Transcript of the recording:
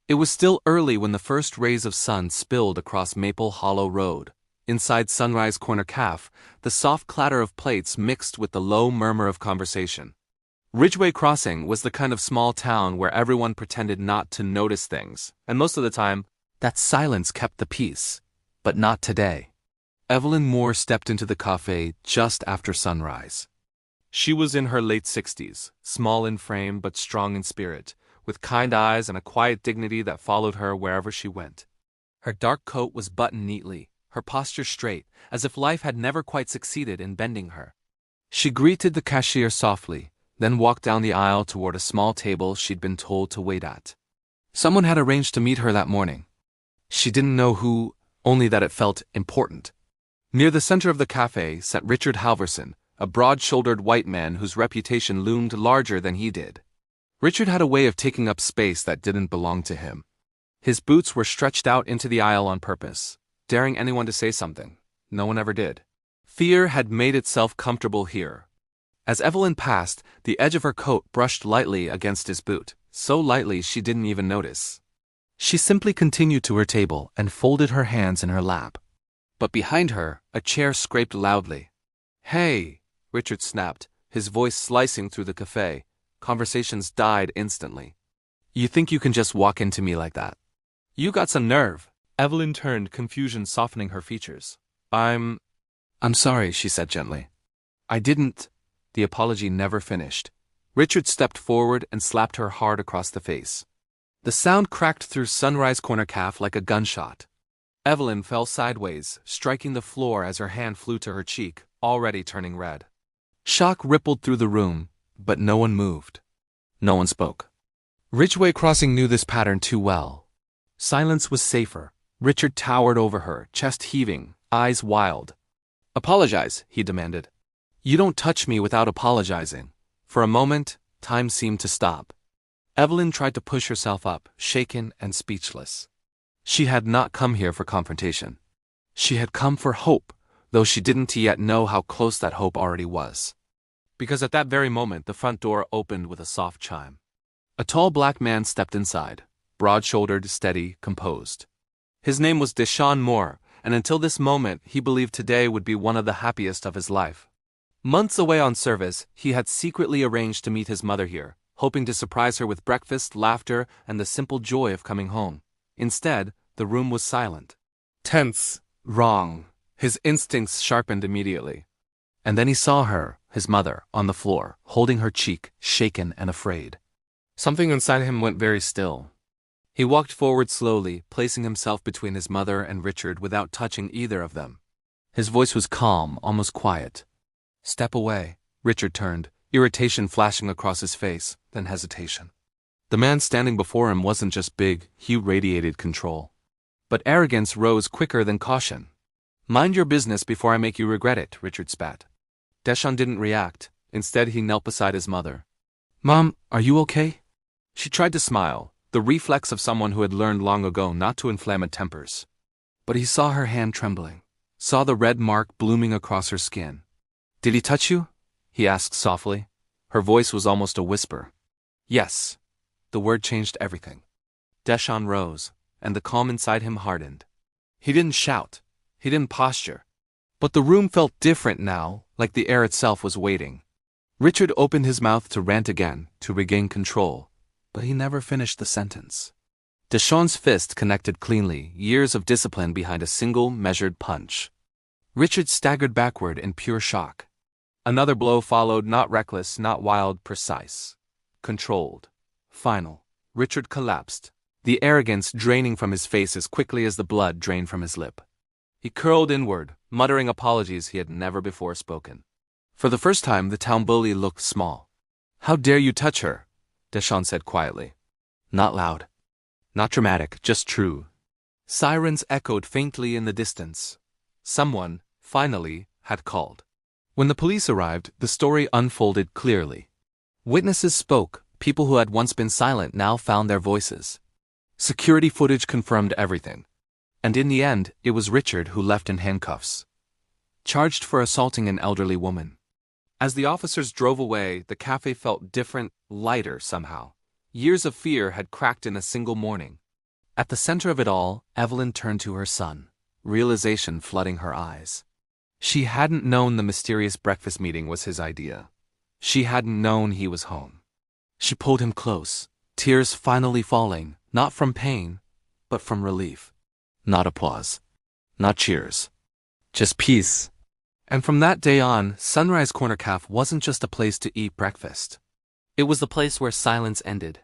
It was still early when the first rays of sun spilled across Maple Hollow Road. Inside Sunrise Corner Café, the soft clatter of plates mixed with the low murmur of conversation. Ridgeway Crossing was the kind of small town where everyone pretended not to notice things, and most of the time, that silence kept the peace. But not today. Evelyn Moore stepped into the café just after sunrise. She was in her late 60s, small in frame but strong in spirit, with kind eyes and a quiet dignity that followed her wherever she went. Her dark coat was buttoned neatly, her posture straight, as if life had never quite succeeded in bending her. She greeted the cashier softly, then walked down the aisle toward a small table she'd been told to wait at. Someone had arranged to meet her that morning. She didn't know who, only that it felt important. Near the center of the cafe sat Richard Halverson, a broad-shouldered white man whose reputation loomed larger than he did. Richard had a way of taking up space that didn't belong to him. His boots were stretched out into the aisle on purpose, daring anyone to say something. No one ever did. Fear had made itself comfortable here. As Evelyn passed, the edge of her coat brushed lightly against his boot, so lightly she didn't even notice. She simply continued to her table and folded her hands in her lap. But behind her, a chair scraped loudly. "Hey," Richard snapped, his voice slicing through the cafe. Conversations died instantly. "You think you can just walk into me like that? You got some nerve." Evelyn turned, confusion softening her features. I'm sorry," she said gently. "I didn't." The apology never finished. Richard stepped forward and slapped her hard across the face. The sound cracked through Sunrise Corner Café like a gunshot. Evelyn fell sideways, striking the floor as her hand flew to her cheek, already turning red. Shock rippled through the room, but no one moved. No one spoke. Ridgeway Crossing knew this pattern too well. Silence was safer. Richard towered over her, chest heaving, eyes wild. "Apologize," he demanded. "You don't touch me without apologizing." For a moment, time seemed to stop. Evelyn tried to push herself up, shaken and speechless. She had not come here for confrontation. She had come for hope, though she didn't yet know how close that hope already was. Because at that very moment, the front door opened with a soft chime. A tall black man stepped inside, broad-shouldered, steady, composed. His name was Deshaun Moore, and until this moment, he believed today would be one of the happiest of his life. Months away on service, he had secretly arranged to meet his mother here, hoping to surprise her with breakfast, laughter, and the simple joy of coming home. Instead, the room was silent. Tense. Wrong. His instincts sharpened immediately. And then he saw her, his mother, on the floor, holding her cheek, shaken and afraid. Something inside him went very still. He walked forward slowly, placing himself between his mother and Richard without touching either of them. His voice was calm, almost quiet. "Step away." Richard turned, irritation flashing across his face, then hesitation. The man standing before him wasn't just big, he radiated control. But arrogance rose quicker than caution. "Mind your business before I make you regret it," Richard spat. Deshaun didn't react. Instead, he knelt beside his mother. "Mom, are you okay?" She tried to smile, the reflex of someone who had learned long ago not to inflame tempers. But he saw her hand trembling, saw the red mark blooming across her skin. "Did he touch you?" he asked softly. Her voice was almost a whisper. "Yes." The word changed everything. Deshaun rose, and the calm inside him hardened. He didn't shout. He didn't posture. But the room felt different now, like the air itself was waiting. Richard opened his mouth to rant again, to regain control, but he never finished the sentence. Deshaun's fist connected cleanly, years of discipline behind a single, measured punch. Richard staggered backward in pure shock. Another blow followed, not reckless, not wild, precise. Controlled. Final. Richard collapsed, the arrogance draining from his face as quickly as the blood drained from his lip. He curled inward, muttering apologies he had never before spoken. For the first time, the town bully looked small. "How dare you touch her?" Deshaun said quietly. Not loud. Not dramatic, just true. Sirens echoed faintly in the distance. Someone, finally, had called. When the police arrived, the story unfolded clearly. Witnesses spoke. People who had once been silent now found their voices. Security footage confirmed everything. And in the end, it was Richard who left in handcuffs, charged for assaulting an elderly woman. As the officers drove away, the cafe felt different, lighter somehow. Years of fear had cracked in a single morning. At the center of it all, Evelyn turned to her son, realization flooding her eyes. She hadn't known the mysterious breakfast meeting was his idea. She hadn't known he was home. She pulled him close, tears finally falling, not from pain, but from relief. Not applause. Not cheers. Just peace. And from that day on, Sunrise Corner Cafe wasn't just a place to eat breakfast. It was the place where silence ended,